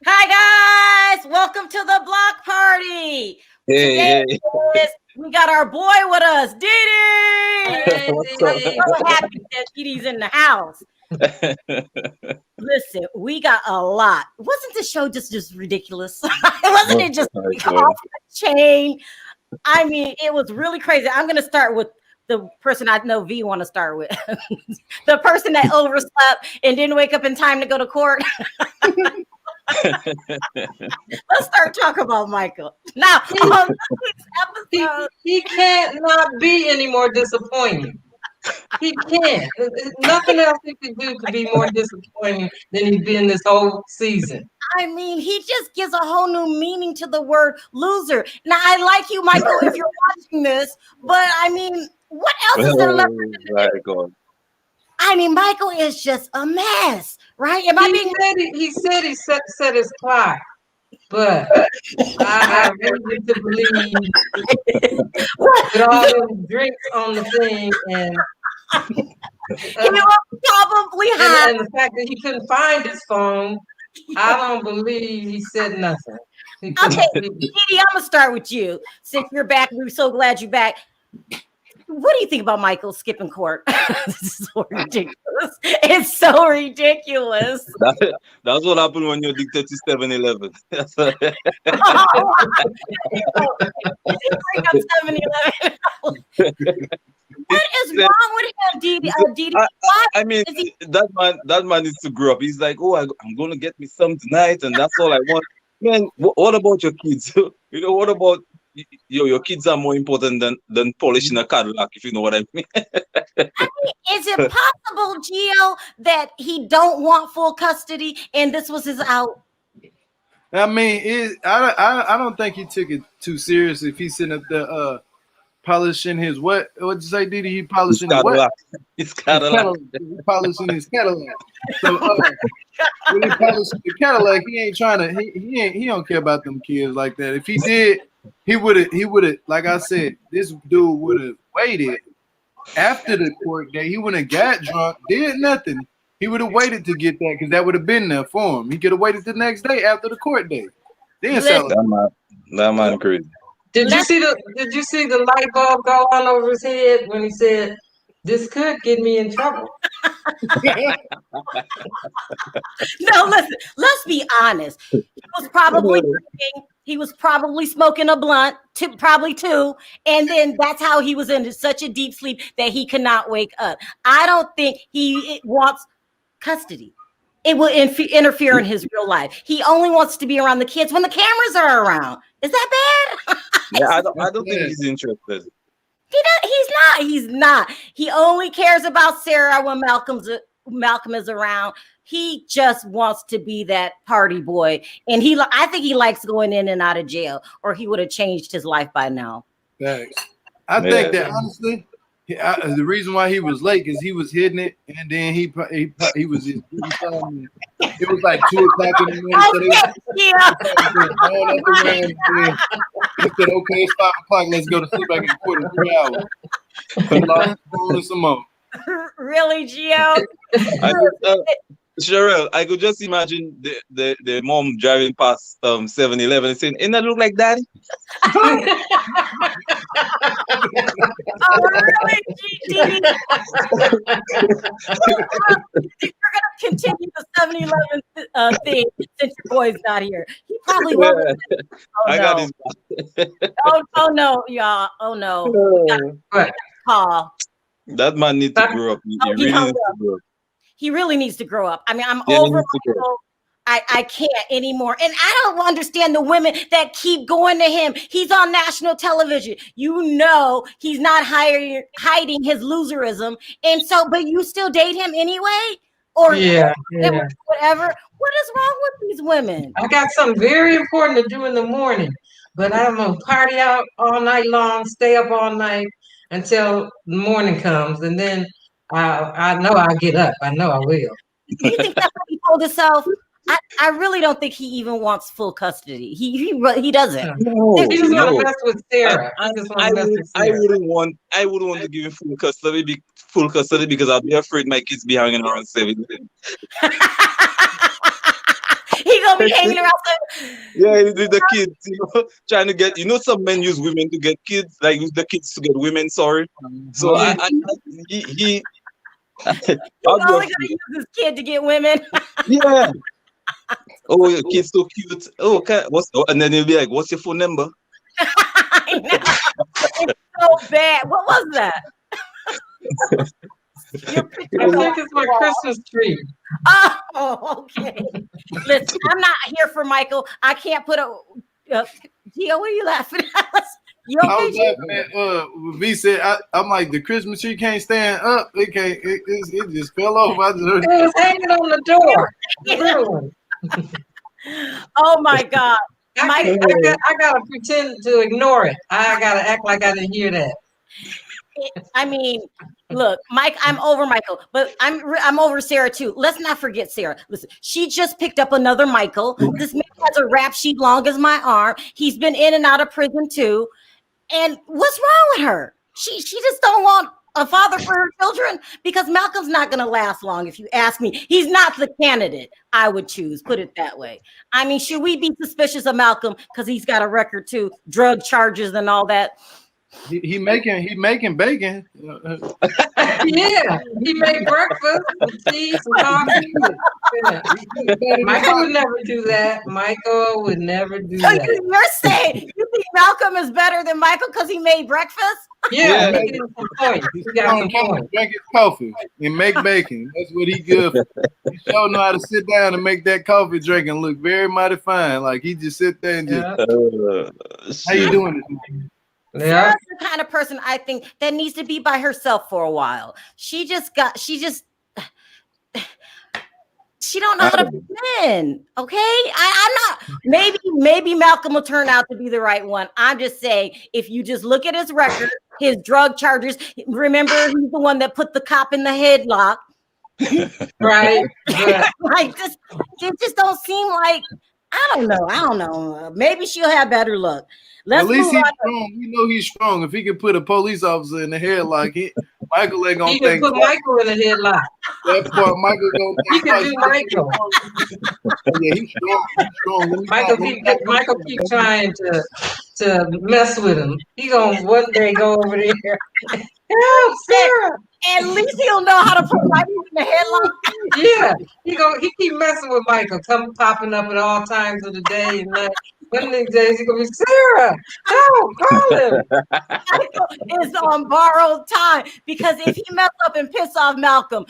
Hi guys, welcome to the block party. Today Hey, we got our boy with us, Didi. Hey, what's up? Didi. So happy that Didi's in the house. Listen, we got a lot. Wasn't the show just ridiculous? Wasn't it just Oh, off God. the chain? I mean, it was really crazy. I'm going to start with the person I know V want to start with. The person that overslept and didn't wake up in time to go to court. Let's start talking about Michael. Now, on this week's episode, He can't not be any more disappointing. He can't. Nothing else he could do could be more disappointing than he's been this whole season. I mean, he just gives a whole new meaning to the word loser. Now, I like you, Michael, if you're watching this, but I mean, what else is there left for him to My do? God. I mean, Michael is just a mess, right? Am I being He said he set his clock, but I really need to believe with all those drinks on the thing and he was probably high. and the fact that he couldn't find his phone, I don't believe he said nothing. He couldn't Okay, see. Didi, I'm gonna start with you. Since you're back, we're so glad you're back. What do you think about Michael skipping court? This is so ridiculous. It's so ridiculous. That's what happened when you're addicted to 7-Eleven. That's what- Bring up 7-Eleven. What is wrong with him, Didi? Didi? I- Why I mean, is he? that man needs to grow up. He's like, oh, I'm going to get me some tonight, and that's all I want. Man, what about your kids? What about your kids are more important than polishing a Cadillac, if you know what I mean. Is it possible, Gio, that he don't want full custody and this was his out? I mean, I don't think he took it too serious if he's sitting up there polishing his what? What'd you say, Didi? He polishing his what? Cadillac. It's His Cadillac. He polishing his Cadillac. So when he polishing the Cadillac, he ain't trying to. He don't care about them kids like that. If he did, he would have. Like I said, this dude would have waited after the court day. He wouldn't have got drunk, did nothing. He would have waited to get that because that would have been there for him. He could have waited the next day after the court day. Then sell it. That man crazy. Did you see the light bulb go on over his head when he said, "This could get me in trouble"? No, listen, let's be honest. He was probably drinking, he was probably smoking a blunt, probably two, and then that's how he was in such a deep sleep that he could not wake up. I don't think he wants custody. It will interfere in his real life. He only wants to be around the kids when the cameras are around. Is that bad? Yeah, I don't think he's interested. He's not. He only cares about Sarah when Malcolm is around. He just wants to be that party boy, and I think he likes going in and out of jail, or he would have changed his life by now. Thanks. I think that honestly, the reason why he was late is he was hitting it, and then he was. It was like 2:00 in the morning. So he said, "Okay, it's 5:00. Let's go to sleep. I can quit in 3 hours." He lost the phone and some more. Really, Gio? Sharrell, I could just imagine the mom driving past 7-Eleven and saying, "Ain't that look like daddy?" Oh, really, Didi? You're gonna continue the 7-Eleven thing since your boy's not here. He probably won't. Yeah. Oh, I no. got his Oh no, y'all. Oh no. We got But a call. That man needs to grow up. He Oh, he really hung needs to up. grow up. He really needs to grow up. I mean, I'm Yeah, he over needs to grow Michael. I can't anymore. And I don't understand the women that keep going to him. He's on national television. You know he's not hiding his loserism. And so, but you still date him anyway? Or yeah. whatever. What is wrong with these women? I got something very important to do in the morning, but I'm gonna party out all night long, stay up all night until the morning comes, and then I know I'll get up. I know I will. Do you think that's what he told himself? I really don't think he even wants full custody. He doesn't. No, He just want to no. mess with Sarah. He just want to mess with I Sarah. wouldn't want to give him full custody because I'd be afraid my kids be hanging around 7. He gonna be hanging around. Yeah, with the kids, trying to get, some men use women to get kids, like use the kids to get women. Sorry. So he He's only gonna use his kid to get women. yeah. Oh, your kid's so cute. Oh, okay. And then he'll be like, "What's your phone number?" I know. It's so bad. What was that? I think it's my Christmas tree. Oh, okay. Listen, I'm not here for Michael. I can't put a. Gio, what are you laughing at? You okay, I was laughing at V said, I'm like, the Christmas tree can't stand up. It can't. It just fell off. I just heard It was hanging on the door. The little one. Oh my God. I gotta pretend to ignore it. I gotta act like I didn't hear that. I mean, look, Mike, I'm over Michael, but I'm over Sarah too. Let's not forget Sarah. Listen, she just picked up another Michael. This man has a rap sheet long as my arm. He's been in and out of prison too. And what's wrong with her? She just don't want a father for her children, because Malcolm's not going to last long. If you ask me, he's not the candidate I would choose. Put it that way. I mean, should we be suspicious of Malcolm because he's got a record too, drug charges and all that? he making bacon. Yeah, he made breakfast with cheese and coffee. Yeah. Michael would never do that. Michael would never do So that. you're saying you think Malcolm is better than Michael because he made breakfast? Yeah, he got some points. He got some points. Drink his coffee and make bacon. That's what he good for. He sure know how to sit down and make that coffee drink and look very mighty fine. Like he just sit there and just. How you doing this? Yeah. Sarah's the kind of person I think that needs to be by herself for a while. She don't know how to begin. Okay. I'm not, maybe Malcolm will turn out to be the right one. I'm just saying, if you just look at his record, his drug charges, remember he's the one that put the cop in the headlock. Right. Yeah. Like this, it just don't seem like, I don't know. Maybe she'll have better luck. At least he's strong. We know he's strong. If he can put a police officer in the headlock, Michael ain't gonna think. He can put Michael in the headlock. That part, Michael gonna think. He can do Michael. Yeah, he's strong. Michael keep trying to mess with him. He gonna one day go over there. Help, Sarah. At least he'll know how to put Michael in the headlock. Yeah, he keep messing with Michael, popping up at all times of the day and night. One of these days he gonna be Sarah. No, call him. Michael is on borrowed time, because if he mess up and piss off Malcolm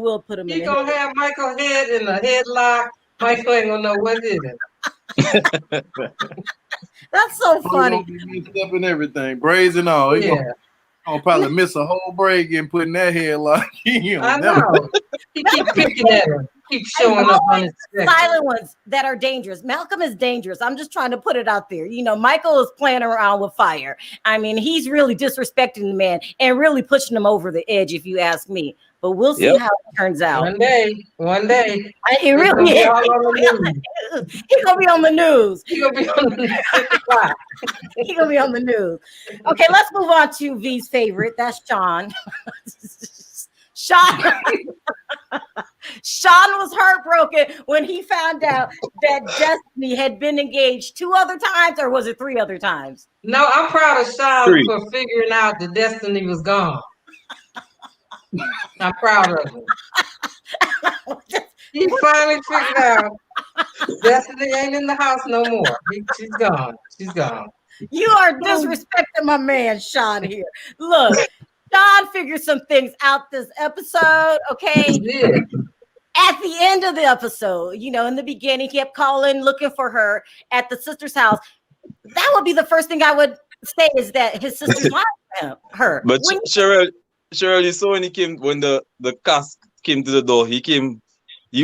will put him in. He gonna have Michael's head in a headlock. Michael ain't gonna know what hit him. That's so funny. Messed up and everything, braids and all. He gonna probably miss a whole braid getting put in that headlock. I know. He keep picking at him. Keep showing up on his silent ones that are dangerous. Malcolm is dangerous. I'm just trying to put it out there. Michael is playing around with fire. I mean, he's really disrespecting the man and really pushing him over the edge, if you ask me. But we'll see how it turns out. One day. It really is. He's gonna be on the news. He's gonna be on the news. He's gonna be on the news. Okay, let's move on to V's favorite. That's Shawn. Shawn was heartbroken when he found out that Destiny had been engaged 2 other times, or was it 3 other times? No, I'm proud of Shawn for figuring out that Destiny was gone. I'm proud of him. He finally figured out Destiny ain't in the house no more. She's gone. She's gone. You are disrespecting my man, Shawn, here. Look, Shawn figured some things out this episode, okay? Yeah. At the end of the episode, in the beginning, he kept calling, looking for her at the sister's house. That would be the first thing I would say, is that his sister's lying to her. But Sharrell, you saw when the cast came to the door, he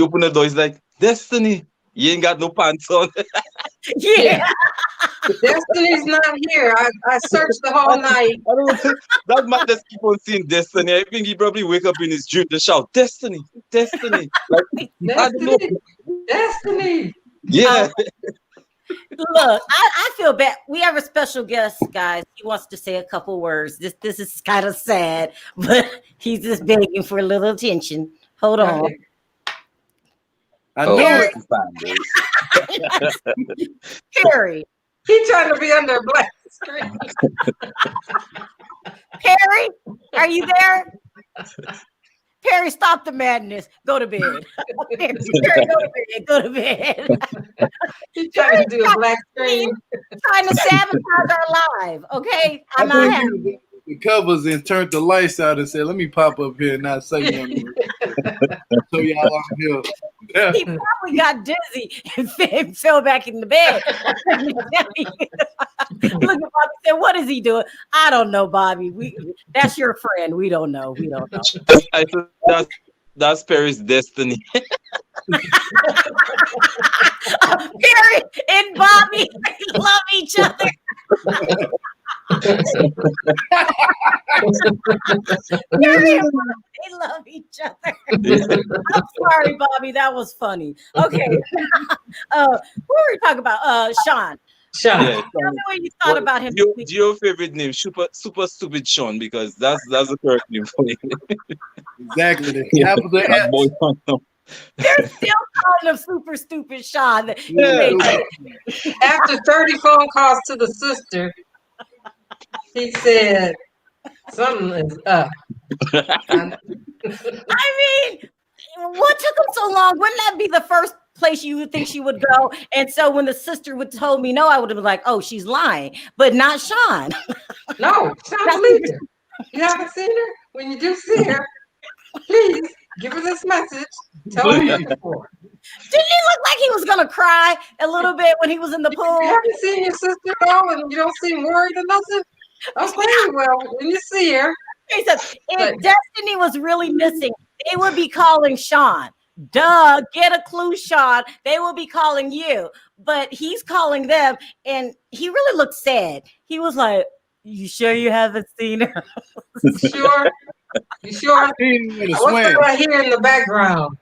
opened the door, he's like, Destiny, you ain't got no pants on. Yeah. Destiny's not here. I searched the whole night. That man just keep on seeing Destiny. I think he probably wake up in his dream to shout, Destiny, Destiny. Like, Destiny. Yeah. Look, I feel bad. We have a special guest, guys. He wants to say a couple words. This is kind of sad, but he's just begging for a little attention. Hold on. I knew it. Perry. He trying to be under a black screen. Perry, are you there? Perry, stop the madness. Go to bed. Perry, go to bed. He's trying to do a black screen. Trying to sabotage our live. Okay, I'm not happy. The covers and turned the lights out and said, "Let me pop up here and not say nothing." So y'all on here. Yeah. He probably got dizzy and fell back in the bed. Look at Bobby and said, "What is he doing?" I don't know, Bobby. That's your friend. We don't know. I thought that's Perry's destiny. Perry and Bobby love each other. They love each other. I'm sorry, Bobby. That was funny. Okay. What were we talking about? Shawn. Shawn. Yeah, Tell me what you thought about him. Your favorite name, super stupid Shawn, because that's the correct name for him. Exactly. They're still calling him super stupid Shawn. Yeah. After 30 phone calls to the sister, he said something is up. I mean, what took him so long? Wouldn't that be the first place you would think she would go? And so when the sister would told me no, I would have been like, oh, she's lying, but not Shawn. No, Shawn believed her. You haven't seen her? When you do see her, please give her this message. Tell her you're looking for her. Didn't he look like he was gonna cry a little bit when he was in the pool? You haven't seen your sister at all, and you don't seem worried or nothing? Okay, well, when you see her. He said, if Destiny was really missing, they would be calling Shawn. Duh, get a clue, Shawn. They will be calling you. But he's calling them, and he really looked sad. He was like, you sure you haven't seen her? Sure? You sure? What's that right here in the background?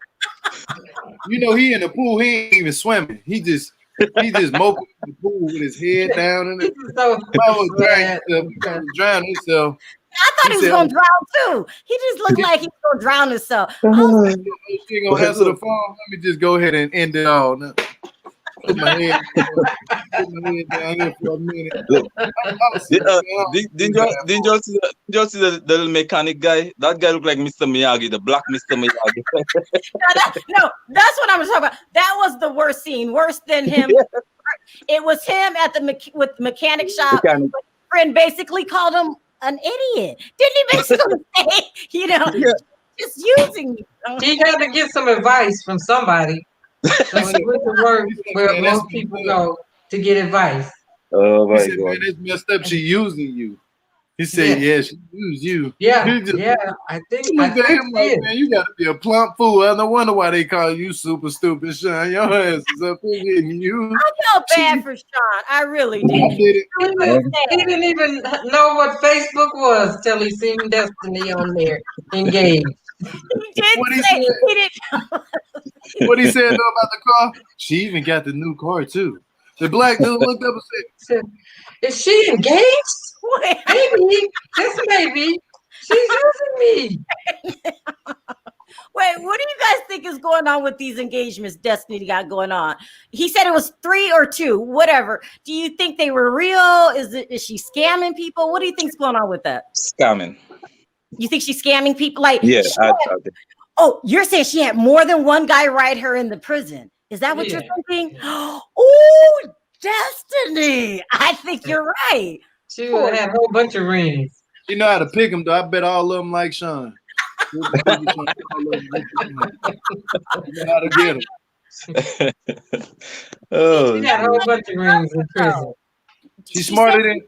You know, he in the pool, he ain't even swimming. He just moping in the pool with his head down in it. So drown himself. I thought he was gonna drown too. He just looked like he was gonna drown himself. I was like, she ain't gonna answer the phone. Let me just go ahead and end it all now. Put my head down here for a minute. Didn't you see the little mechanic guy? That guy looked like Mr. Miyagi, the black Mr. Miyagi. no, that's what I was talking about. That was the worst scene, worse than him. It was him at the mechanic shop. His friend basically called him an idiot. Didn't he basically say, just using you? He had to get some advice from somebody. So he went to work where most people go to get advice. Oh my God! Man, it's messed up. She using you. He said, she used you. Yeah, I think like, man, you got to be a plump fool. I no wonder why they call you super stupid, Shawn. Your ass is up here getting used. I felt bad for Shawn. I really did. He didn't even know what Facebook was till he seen Destiny on there engaged. What he said though about the car? She even got the new car too. The black dude looked up and said, "Is she engaged? Maybe, just maybe. She's using me." Wait, what do you guys think is going on with these engagements Destiny got going on? He said it was 3 or 2, whatever. Do you think they were real? Is she scamming people? What do you think's going on with that? Scamming. You think she's scamming people? Like, yeah. Oh, you're saying she had more than one guy ride her in the prison. Is that what you're thinking? Oh, Destiny. I think you're right. She would have a whole bunch of rings. You know how to pick them, though. I bet all of them like Shawn. You know how to get them. She got a whole bunch of rings in prison. She's smarter than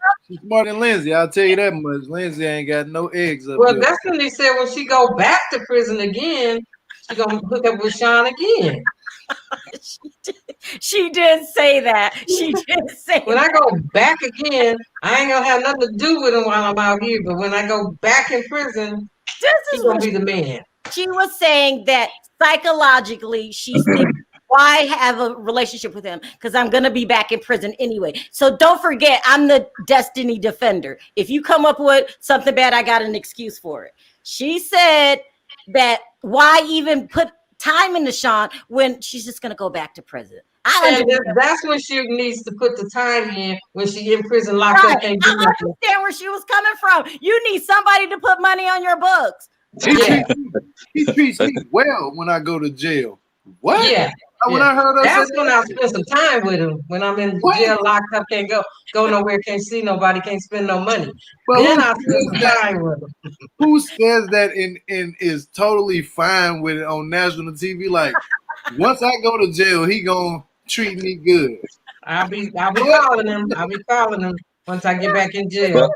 Lindsay. I'll tell you that much. Lindsay ain't got no eggs up Well, there. Destiny said when she go back to prison again, she gonna hook up with Shawn again. She did say that. She did say when I go back again, I ain't gonna have nothing to do with him while I'm out here. But when I go back in prison, he's gonna be the man. She was saying that psychologically, she's thinking, why have a relationship with him? Because I'm gonna be back in prison anyway. So don't forget, I'm the Destiny defender. If you come up with something bad, I got an excuse for it. She said that why even time into Shawn when she's just gonna go back to prison. And that's when she needs to put the time in when she in prison locked up, can't do I nothing. understand where she was coming from. You need somebody to put money on your books. He treats me well when I go to jail. What? Yeah. When I heard her that's say when I spend some time with him. When I'm in jail, locked up, can't go nowhere, can't see nobody, can't spend no money. But then I spend some time with him. Who says that and is totally fine with it on national TV? Like, once I go to jail, he gonna treat me good. I'll be calling him. I'll be calling him once I get back in jail.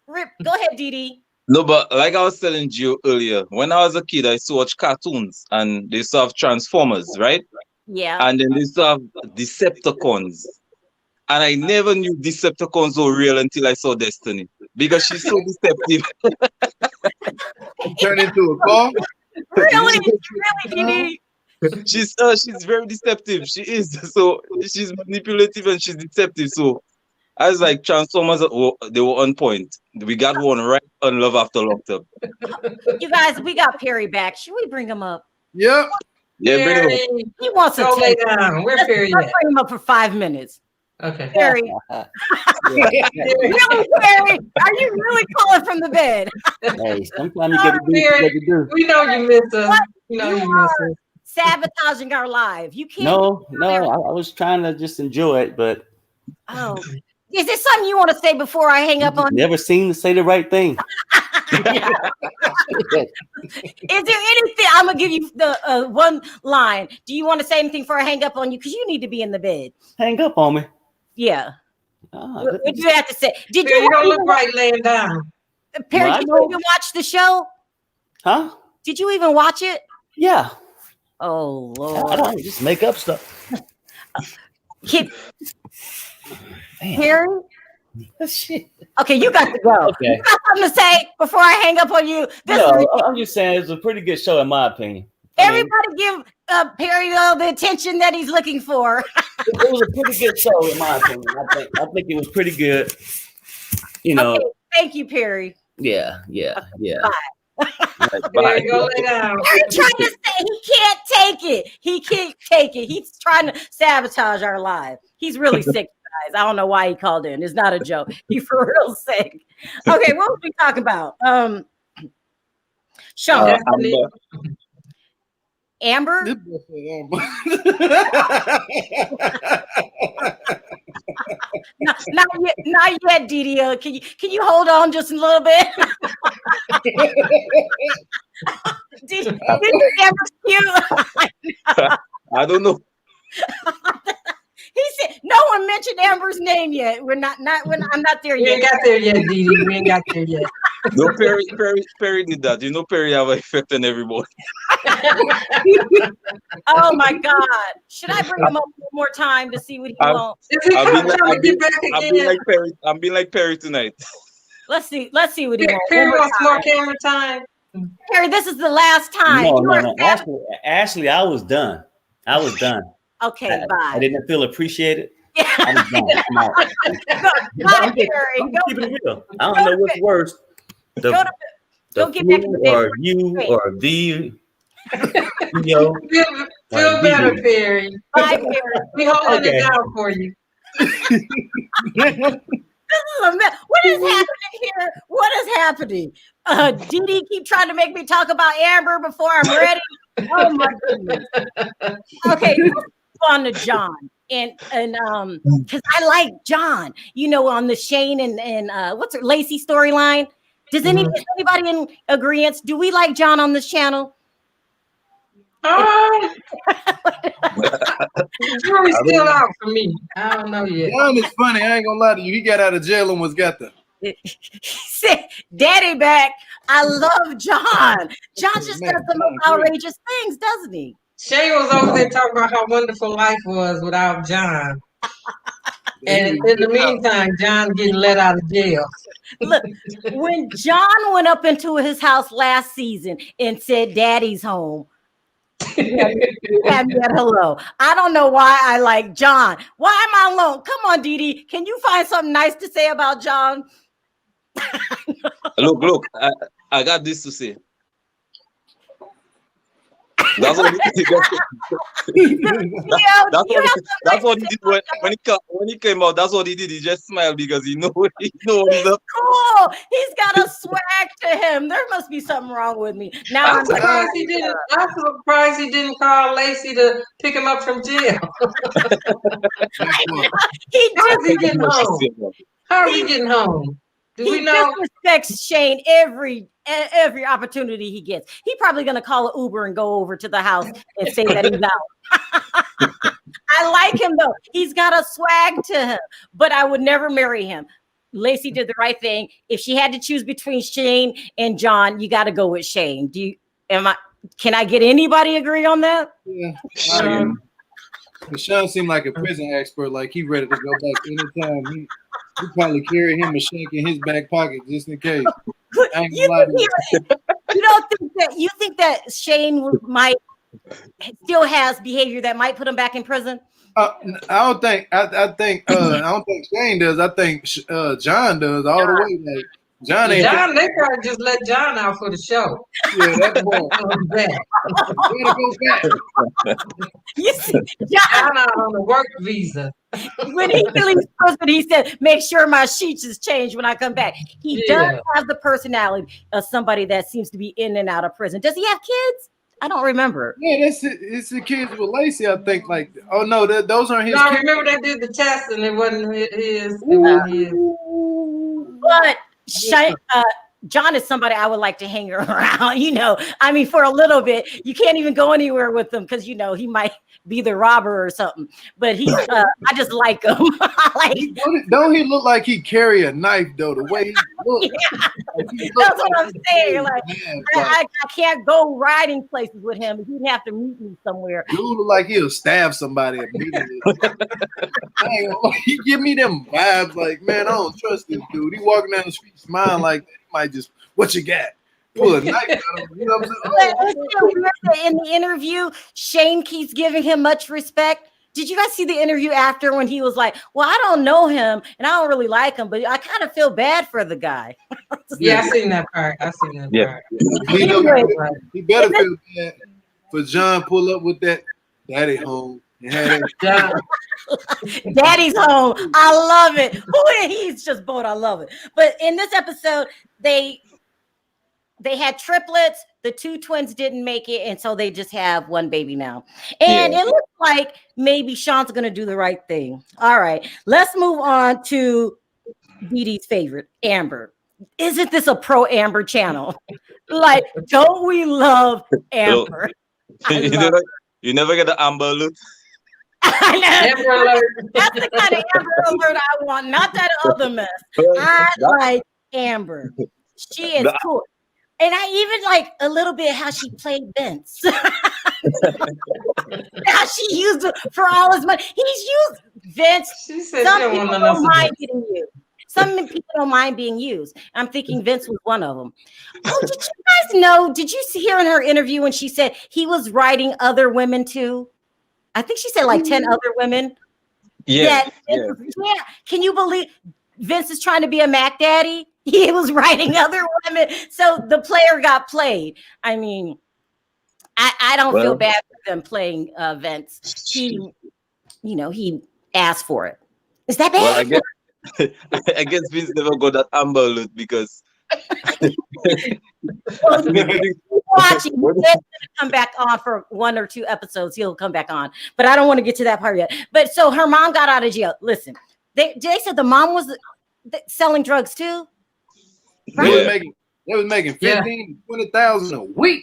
Rip, go ahead, Dee. No, but like I was telling you earlier, when I was a kid, I used to watch cartoons and they used to have Transformers, right? Yeah. And then they used to have Decepticons. And I never knew Decepticons were real until I saw Destiny. Because she's so deceptive. Turn into a car? Really, Dee. She's very deceptive. She is. So she's manipulative and she's deceptive. So I was like, Transformers, they were on point. We got one right on Love After Lockup. You guys, we got Perry back. Should we bring him up? Yep. Yeah, bring him up. He wants to lay down. Where Perry at? Bring him up for 5 minutes. Okay. Perry. Really, Perry? Are you really calling from the bed? Hey, sometimes you gotta do what you gotta do. We know you miss us. We know you miss us. Sabotaging our live. You can't. No, I was trying to just enjoy it, but oh, is there something you want to say before I hang up on you? Never seem to say the right thing. Is there anything? I'm gonna give you the one line. Do you want to say anything before I hang up on you? Because you need to be in the bed. Hang up on me. Yeah. What do you have to say? Did you don't look right laying down? Perry, did you even watch the show? Huh? Did you even watch it? Yeah. Oh Lord! I don't just make up stuff. Perry? Okay, you got to go. Okay. You got something to say before I hang up on you? I'm just saying it's a pretty good show in my opinion. Everybody give Perry the attention that he's looking for. It was a pretty good show in my opinion. I think it was pretty good. You know. Okay, thank you, Perry. Yeah. Bye. Bye. Go lay down. Perry's trying to say he can't take it. He can't take it. He's trying to sabotage our live. He's really sick, guys. I don't know why he called in. It's not a joke. He's for real sick. Okay, what were we talking about? Shawn. Amber? Not yet, Didi. Can you hold on just a little bit? Did Amber's cute? I don't know. He said no one mentioned Amber's name yet. I'm not there yet. You ain't got there yet, Didi. We ain't got there yet. No, Perry did that. You know, Perry have an effect on everybody. Oh my God! Should I bring him up one more time to see what he wants? I'm being like Perry tonight. Let's see what he wants. Perry wants more camera time. Perry, this is the last time. No. Actually, I was done. Okay, bye. I didn't feel appreciated. I'm done. I'm out. Bye, Perry. I'm keeping it real. I don't know what's worse. Go get back to bed. Or you or the feel better, Perry. Bye, Perry. We holding it down for you. This is a mess. What is happening here? What is happening? Didi keep trying to make me talk about Amber before I'm ready. Oh my goodness. Okay, let's go on to John. And because I like John, on the Shane and what's her Lacey storyline. Does anybody in agreement? Do we like John on this channel? Jury's still out for me. I don't know yet. John is funny. I ain't gonna lie to you. He got out of jail and got the. He said, "Daddy back." I love John. John just does the most outrageous things, doesn't he? Shay was over there talking about how wonderful life was without John. And in the meantime, John getting let out of jail. Look, when John went up into his house last season and said, "Daddy's home," he had me at hello. I don't know why I like John. Why am I alone? Come on, Didi. Can you find something nice to say about John? Look, I got this to say. That's what he did. That's what he did when he came out. That's what he did. He just smiled because he know what he's up. Cool. He's got a swag to him. There must be something wrong with me. Now I'm surprised he didn't. I'm surprised he didn't call Lacey to pick him up from jail. How is he getting home? How is he getting home? Do we know? He disrespects Shane every opportunity he gets. He's probably going to call an Uber and go over to the house and say that he's out. I like him though. He's got a swag to him, but I would never marry him. Lacey did the right thing. If she had to choose between Shane and John, you got to go with Shane. Can I get anybody agree on that? Yeah. Shawn seemed like a prison expert, like he ready to go back anytime. He probably carry him a shank in his back pocket just in case. You think that Shane might still has behavior that might put him back in prison? I don't think Shane does. I think John does all the way. Like, John, they probably just let John out for the show. Yeah, that's more. Go back. You see, John out on the work visa. When he leaves prison, he said, "Make sure my sheets is changed when I come back." He does have the personality of somebody that seems to be in and out of prison. Does he have kids? I don't remember. Yeah, it's the kids with Lacey. I think. Like, oh no, those aren't his. No, I kids. remember they did the test and it wasn't his. But John is somebody I would like to hang around. I mean, for a little bit, you can't even go anywhere with him because he might be the robber or something. But I just like him. Don't he look like he carry a knife though? The way he looks. Yeah. That's what I'm saying. Like, I can't go riding places with him. He'd have to meet me somewhere. Dude look like he'll stab somebody immediately. He give me them vibes like, man, I don't trust this dude. He walking down the street smiling like that. He might just, what you got? Pull a knife out of him. You know what I'm saying? In the interview, Shane keeps giving him much respect. Did you guys see the interview after when he was like, well, I don't know him and I don't really like him, but I kind of feel bad for the guy. Yeah, I seen that part. Part. He better feel bad for John pull up with that daddy home. Daddy's home. I love it. He's just bold. I love it. But in this episode, they had triplets. The two twins didn't make it, and so they just have one baby now. And it looks like maybe Shawn's going to do the right thing. All right, let's move on to Dee Dee's favorite, Amber. Isn't this a pro Amber channel? Like, don't we love Amber? You never get the Amber alert. I know. Amber alert. That's the kind of Amber alert I want, not that other mess. I like Amber. She is cool. And I even like a little bit how she played Vince. How she used it for all his money. He's used Vince. She said some people don't mind getting used. Some people don't mind being used. I'm thinking Vince was one of them. Oh, did you guys know? Did you hear in her interview when she said he was writing other women too? I think she said like 10 other women. Yeah. Can you believe Vince is trying to be a Mac Daddy? He was writing other women. So the player got played. I mean, I don't feel bad for them playing Vince. He asked for it. Is that bad? Well, I guess Vince never got that Amber alert because watching. He's going to come back on for 1 or 2 episodes. He'll come back on, but I don't want to get to that part yet. But so her mom got out of jail. Listen, they said the mom was selling drugs too. Right? They was making 15 to 20,000 a week.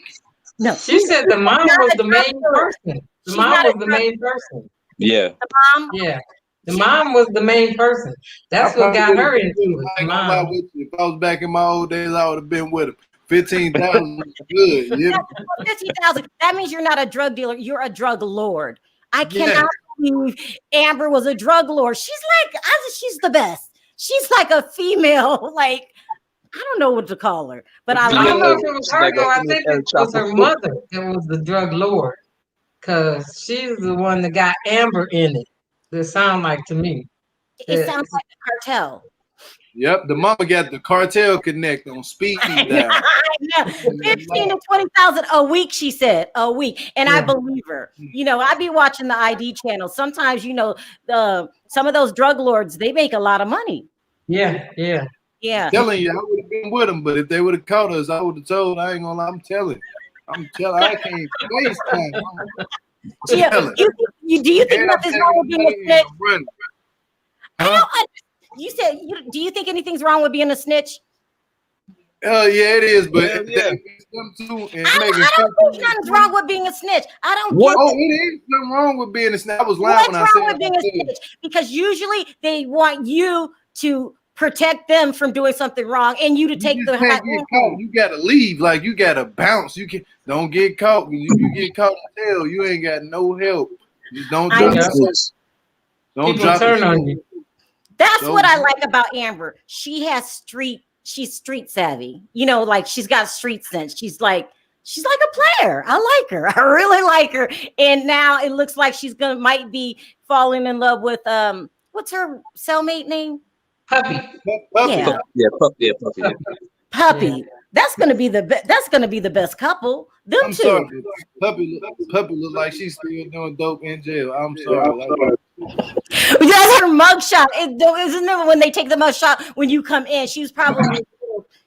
No, she said the mom was the main person. The mom was the main person. Yeah. The mom. Yeah. The mom was the main person. That's what got her into it. If I was back in my old days, I would have been with her. 15,000 good. Yeah. 15,000. That means you're not a drug dealer. You're a drug lord. I cannot believe Amber was a drug lord. She's the best. She's like a female, like, I don't know what to call her, but I don't know if her. it was her though. I think it was her mother that was the drug lord, because she's the one that got Amber in it. It sounds like to me. It sounds like a cartel. Yep, the mama got the cartel connect on speed dial. Yeah, 15 to 20,000 a week, she said, a week. And I believe her. You know, I be watching the ID channel. Sometimes, you know, some of those drug lords, they make a lot of money. Yeah. Yeah. I'm telling you, I would have been with them, but if they would have caught us, I would have told. I ain't gonna lie, I'm telling. I can't FaceTime. Yeah. Do you think nothing's wrong with being a snitch? You said, do you think anything's wrong with being a snitch? Yeah, it is, but I don't think nothing's wrong with being a snitch. I don't get it is something wrong with being a snitch. I was lying when I said with being a snitch? Because usually they want you to protect them from doing something wrong and you to take the you gotta leave, like you gotta bounce. You can don't get caught. When you get caught in hell, you ain't got no help. Just don't drop turn on you. That's what I like about Amber. She's street savvy. You know, like she's got street sense. She's like a player. I like her. I really like her. And now it looks like she's might be falling in love with what's her cellmate name? Puppy. Puppy. Puppy. That's gonna be the best couple. Them I'm two. sorry, Puppy look like she's still doing dope in jail. I'm sorry. That's her mugshot. Isn't it when they take the mugshot when you come in? She was probably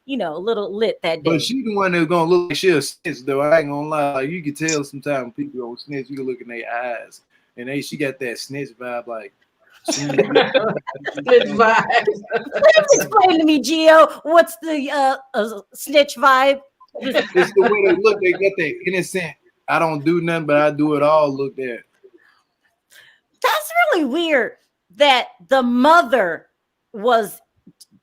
a little lit that day. But she the one that's gonna look like she a snitch though. I ain't gonna lie. Like, you can tell sometimes people don't snitch. You can look in their eyes, and she got that snitch vibe. Like snitch vibe. Please explain to me, Gio. What's the snitch vibe? It's the way they look. They got that innocent. I don't do nothing, but I do it all. Look there. That's really weird that the mother was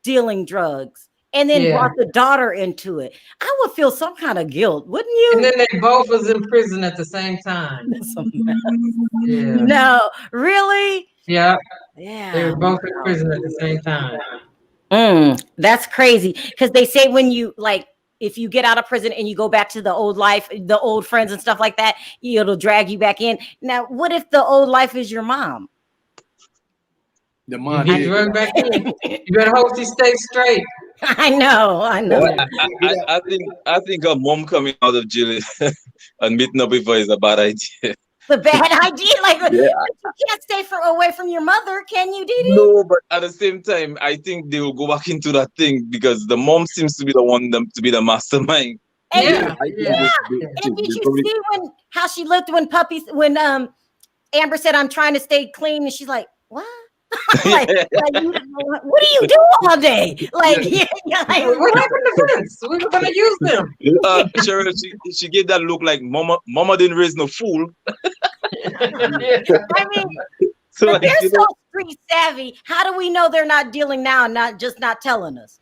dealing drugs and then brought the daughter into it. I would feel some kind of guilt, wouldn't you? And then they both was in prison at the same time. No, really? Yeah. They were both in prison at the same time. That's crazy. Because they say when you if you get out of prison and you go back to the old life, the old friends and stuff like that, it'll drag you back in. Now, what if the old life is your mom? The mom you drug back in. You better hope she stays straight. I know. I think her mom coming out of jail and meeting up with her is a bad idea. The bad idea, you can't stay away from your mother, can you, Didi? No, but at the same time, I think they will go back into that thing because the mom seems to be the one to be the mastermind. And did you see how she looked when Amber said, "I'm trying to stay clean," and she's like, "What?" What do you do all day? What happened to Vince? We were gonna use them. Sharrell, she gave that look like mama didn't raise no fool. I mean, so they're so street savvy. How do we know they're not dealing now, not telling us?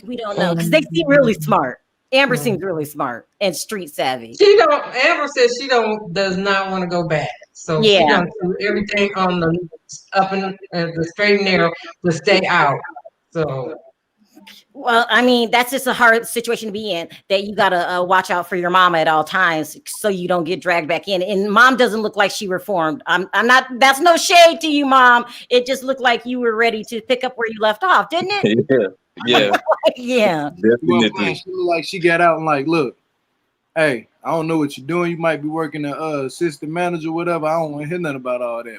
We don't know because they seem really smart. Amber seems really smart and street savvy. Amber says does not want to go back. So she's gonna do everything on the up and the straight and narrow to stay out. So well, I mean, that's just a hard situation to be in, that you gotta watch out for your mama at all times so you don't get dragged back in. And mom doesn't look like she reformed. I'm not, that's no shade to you, mom. It just looked like you were ready to pick up where you left off, didn't it? Yeah. Definitely. She looked like she got out and look, hey, I don't know what you're doing. You might be working as assistant manager, whatever. I don't want to hear nothing about all that.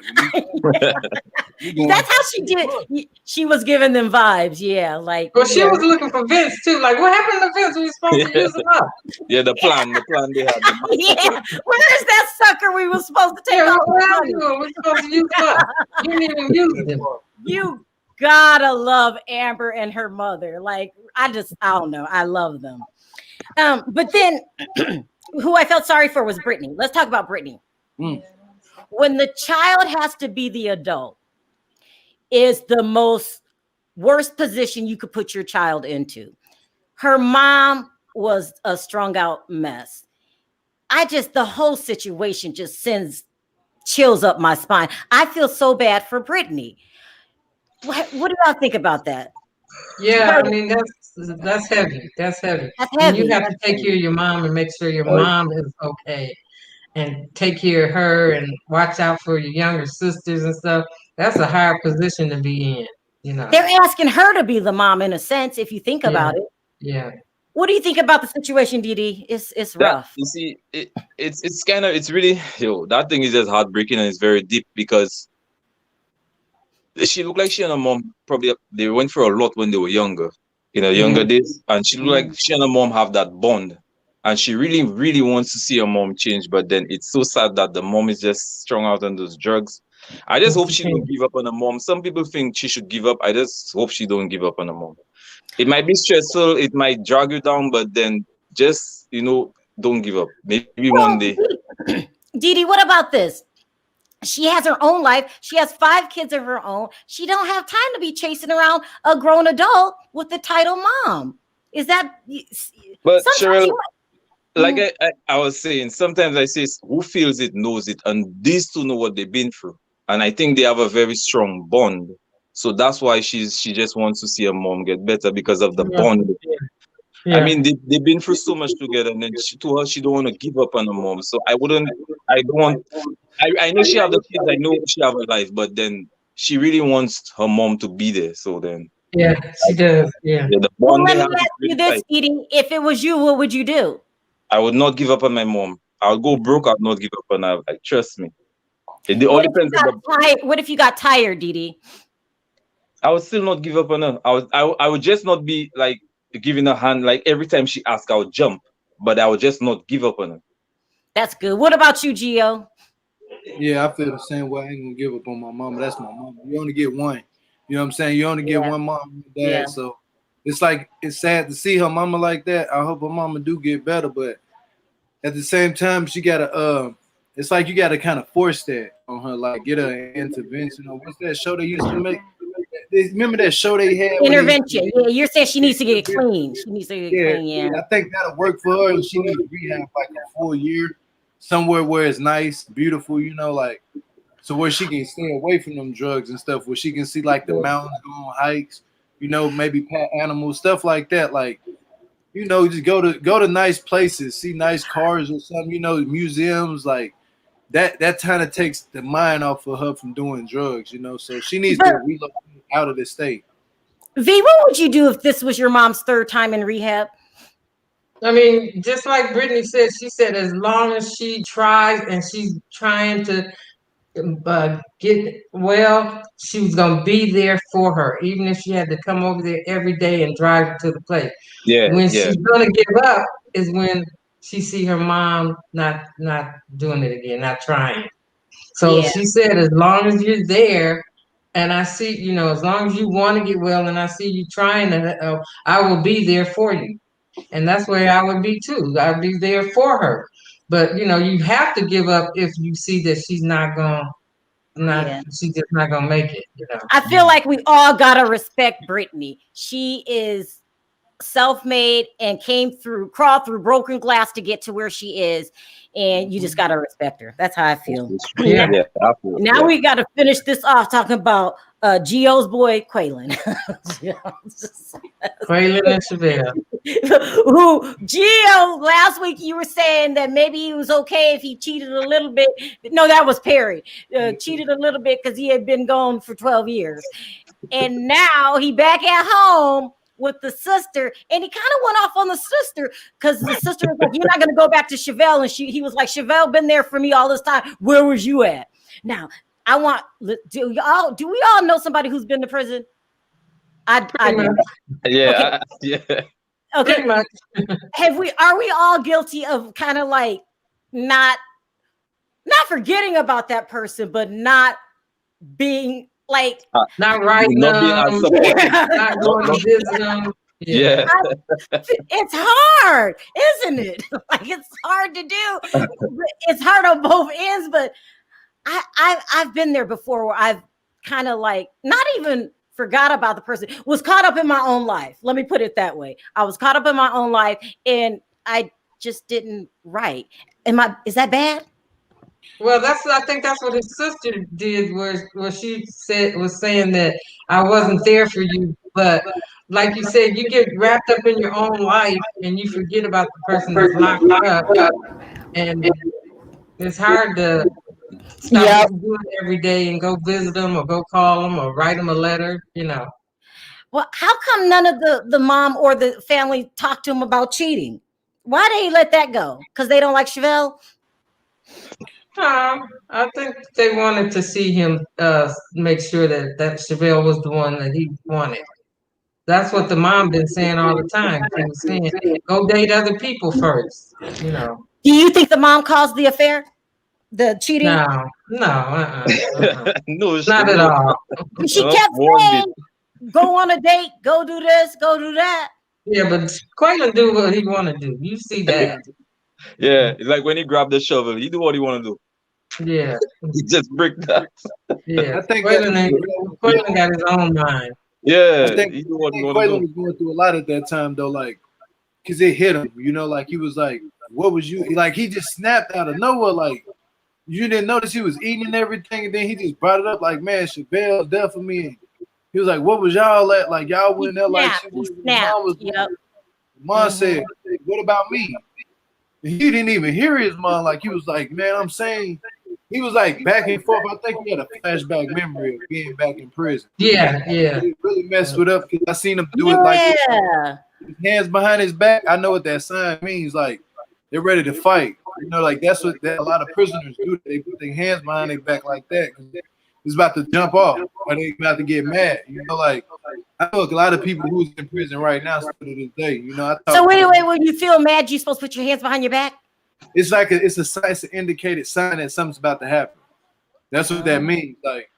That's how she did. She was giving them vibes. Yeah, Well, she was looking for Vince too. What happened to Vince? We were supposed to use him up. Yeah, the plan they had. Where is that sucker we were supposed to take off? We're supposed to use him up. You didn't even use him. You gotta love Amber and her mother. I don't know. I love them. But then who I felt sorry for was Brittany. Let's talk about Brittany. When the child has to be the adult is the worst position you could put your child into. Her mom was a strung out mess. The whole situation just sends chills up my spine. I feel so bad for Brittany. What do y'all think about that? Yeah, I mean, that's heavy. That's heavy. And you have to take care of your mom and make sure your mom is okay, and take care of her and watch out for your younger sisters and stuff. That's a hard position to be in. They're asking her to be the mom in a sense, if you think about it. Yeah. What do you think about the situation, Didi? It's rough. You see, it's kind of, it's really, that thing is just heartbreaking, and it's very deep, because she looked like she and her mom probably, they went through a lot when they were younger, younger days, and she looked like she and her mom have that bond, and she really, really wants to see her mom change, but then it's so sad that the mom is just strung out on those drugs. I just hope she don't give up on her mom. Some people think she should give up. I just hope she don't give up on her mom. It might be stressful, it might drag you down, but then just, don't give up. Maybe one day. Didi, what about this? She has her own life. She has 5 kids of her own. She don't have time to be chasing around a grown adult with the title mom. Is that? But Sharrell, like I was saying, sometimes I say, who feels it knows it, and these two know what they've been through, and I think they have a very strong bond. So that's why she just wants to see her mom get better, because of the bond. Yeah. I mean, they've been through so much together, and then she told her she don't want to give up on her mom. So I don't want. I know she have the kids. I know she have a life, but then she really wants her mom to be there. So then. Yeah, she does. Yeah. The well, bond let me ask you this, Edie. If it was you, what would you do? I would not give up on my mom. I'll go broke. I'll not give up on her. Like, trust me. It all depends on what if you got tired, Didi? I would still not give up on her. I would just not be like giving her hand. Like every time she asks, I would jump, but I would just not give up on her. That's good. What about you, Gio? Yeah, I feel the same way. I ain't gonna give up on my mama. That's my mama. You only get one. You know what I'm saying? You only get one mom and dad. Yeah. So it's like, it's sad to see her mama like that. I hope her mama do get better, but at the same time, she gotta it's like you gotta kind of force that on her, like get her an intervention. Or what's that show they used to make? Remember that show they had? Intervention. Yeah, you're saying she needs to get clean. She needs to get clean. Yeah, I think that'll work for her. And she needs to rehab like a full year, somewhere where it's nice, beautiful. Like, so where she can stay away from them drugs and stuff. Where she can see like the mountains, go on hikes. Maybe pet animals, stuff like that. Like, just go to nice places, see nice cars or something. Museums like. That kind of takes the mind off of her from doing drugs, so she needs to relocate out of the state. V, what would you do if this was your mom's 3rd time in rehab? I mean, just like Brittany said, she said as long as she tries and she's trying to get well, she was going to be there for her, even if she had to come over there every day and drive her to the place. When she's going to give up is when she see her mom not doing it again, not trying. So she said, as long as you're there, and I see, as long as you want to get well, and I see you trying to, I will be there for you. And that's where I would be too. I'd be there for her. But you have to give up if you see that she's she's just not gonna make it. I feel like we all gotta respect Brittany. She is self-made and crawled through broken glass to get to where she is, and you just gotta respect her. That's how I feel. Now we gotta finish this off talking about Gio's boy Quaylen. Quaylen and Sharrell. Who Gio, last week you were saying that maybe he was okay if he cheated a little bit. No, that was Perry. Cheated a little bit because he had been gone for 12 years, and now he back at home with the sister, and he kind of went off on the sister because the sister was like, "You're not gonna go back to Chevelle," and he was like, "Chevelle been there for me all this time. Where was you at?" Now, do we all know somebody who's been to prison? I do. Yeah, okay. Yeah. Okay. Are we all guilty of kind of like not forgetting about that person, but not being like not writing not going to visit them. Yeah. It's hard, isn't it? Like, it's hard to do. It's hard on both ends, but I've been there before where I've kind of like not even forgot about the person, was caught up in my own life. Let me put it that way. I was caught up in my own life and I just didn't write. Is that bad? Well, I think that's what his sister did, where she was saying that I wasn't there for you. But like you said, you get wrapped up in your own life and you forget about the person that's locked up. And it's hard to, Stop Yep. what you're doing every day and go visit them or go call them or write them a letter, you know. Well, how come none of the mom or the family talked to him about cheating? Why did he let that go? Because they don't like Sharrell? I think they wanted to see him make sure that Sharrell was the one that he wanted. That's what the mom been saying all the time. She was saying, go date other people first, you know. Do you think the mom caused the affair? The cheating? No, Not at no, all. She not kept one bit. saying, go on a date, go do this, go do that. Yeah, but Quaylen do what he want to do. You see that? Yeah, it's like when he grabbed the shovel, he do what he want to do. Yeah, He just break that. yeah. I think that Quaylen got his own mind. Yeah, I he do what he think want to Quaylen do. was going through a lot at that time though, like, cause it hit him, you know, like he was like, "What was you?" Like he just snapped out of nowhere, like you didn't notice he was eating and everything, and then he just brought it up, like, "Man, Sharrell dead for me." And he was like, "What was y'all at? Like y'all went there like she was." Mom was. Yep. Mom said, "What about me?" And he didn't even hear his mom. Like he was like, "Man, I'm saying." He was like back and forth. I think he had a flashback memory of being back in prison. Yeah. It really messed with up because I seen him do it like his hands behind his back. I know what that sign means. Like they're ready to fight. You know, like that's what a lot of prisoners do. They put their hands behind their back like that because it's about to jump off or they about to get mad. You know, like I know a lot of people who's in prison right now still to this day. You know, So anyway, when you feel mad, you supposed to put your hands behind your back? it's like it's an indicated sign that something's about to happen. That's what that means. Like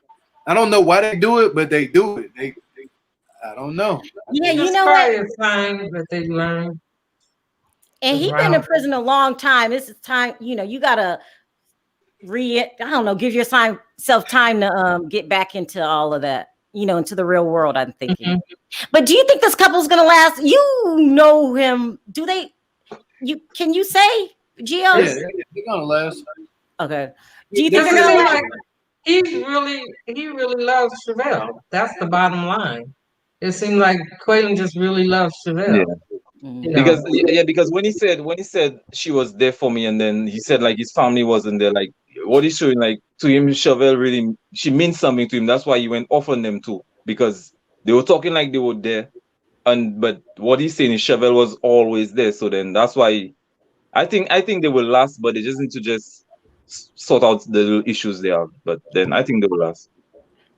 I don't know why they do it, but they do it. I don't know. Yeah, you It's know probably what? a sign that they learn. And he's been in prison a long time. This is time, you gotta I don't know, give yourself time to get back into all of that, into the real world, I'm thinking. But do you think this couple's gonna last? You know him. Can you say, Gio? Yeah, they're gonna last. Okay. Do you think they're gonna last? He really loves Sharrell. That's the bottom line. It seemed like Quaylen just really loves Sharrell. Yeah. Because when he said she was there for me, and then he said like his family wasn't there, like what he's showing, like to him, Chevelle really, she means something to him. That's why he went off on them too, because they were talking like they were there, but what he's saying is Chevelle was always there. So then that's why I think they will last, but they just need to just sort out the little issues they have. But then I think they will last.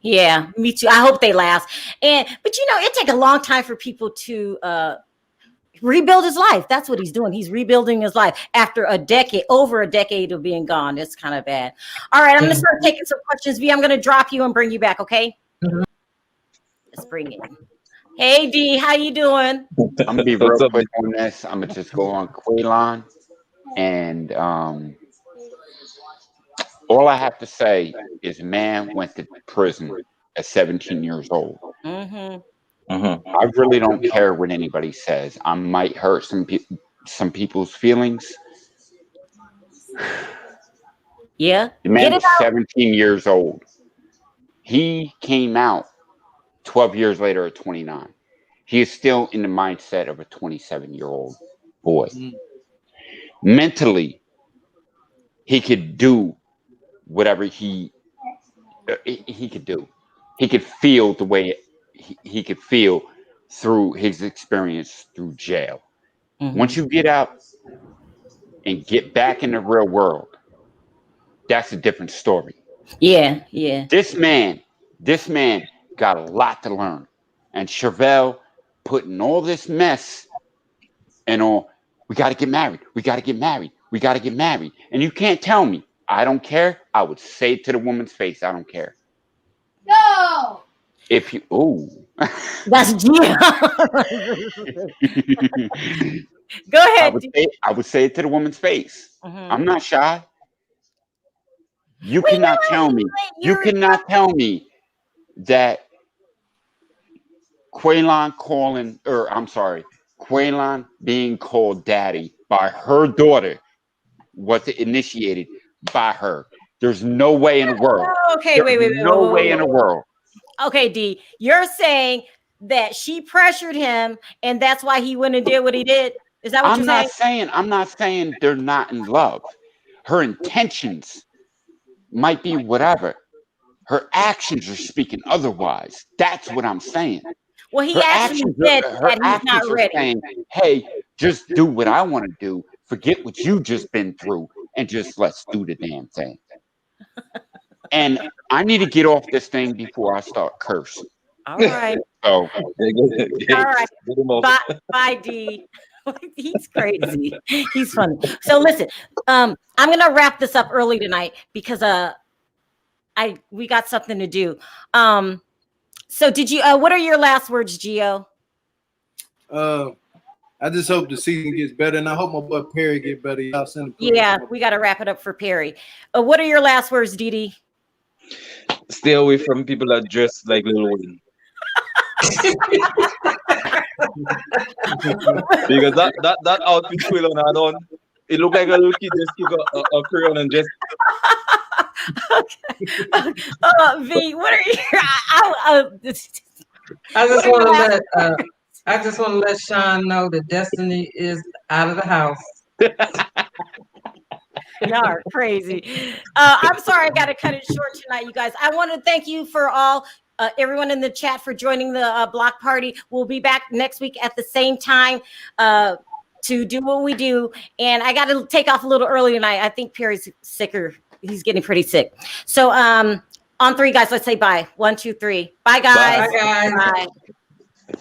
Yeah, me too. I hope they last. But it takes a long time for people to rebuild his life. That's what he's doing. He's rebuilding his life after over a decade of being gone. It's kind of bad. All right, I'm going to start taking some questions. V, I'm going to drop you and bring you back, okay? Let's bring it. Hey, D, how you doing? I'm going to be real quick on this. I'm going to just go on Quaylen. And all I have to say is man went to prison at 17 years old. I really don't care what anybody says. I might hurt some people's feelings. Yeah. The man was 17 years old. He came out 12 years later at 29. He is still in the mindset of a 27-year-old boy. Mentally, he could do whatever he could do. He could feel the way he could feel through his experience through jail. Once you get out and get back in the real world, that's a different story. Yeah. This man got a lot to learn. And Sharrell putting all this mess and all, we got to get married. We got to get married. We got to get married. And you can't tell me. I don't care. I would say it to the woman's face. I don't care. No. If you, that's Gio. Go ahead. I would say it to the woman's face. I'm not shy. You cannot tell me. You cannot tell me that Quaylen being called daddy by her daughter was initiated by her. There's no way in the world. Okay, wait. No way in the world. Okay, D, you're saying that she pressured him and that's why he went and did what he did? Is that what you're saying? I'm not saying they're not in love. Her intentions might be whatever. Her actions are speaking otherwise. That's what I'm saying. Well, he Her actually actions said are, her that he's actions not are ready. saying, hey, just do what I want to do. Forget what you just been through and just let's do the damn thing. And I need to get off this thing before I start cursing. All right. So All right. Get him off. Bye, D. He's crazy. He's funny. So listen, I'm gonna wrap this up early tonight because we got something to do. So did you? What are your last words, Gio? I just hope the season gets better, and I hope my boy Perry get better. Y'all send him. Yeah, we got to wrap it up for Perry. What are your last words, Didi? Stay away from people that dress like Lil Wayne. Because that outfit Quillon had on, it looked like a little kid just took a crayon and just. Okay. V, what are your? I just want to let Shawn know that Destiny is out of the house. Y'all are crazy. I'm sorry I got to cut it short tonight, you guys. I want to thank you for all, everyone in the chat for joining the block party. We'll be back next week at the same time to do what we do. And I got to take off a little early tonight. I think Perry's sicker. He's getting pretty sick. So on three, guys, let's say bye. 1, 2, 3. Bye, guys. Bye, guys. Bye.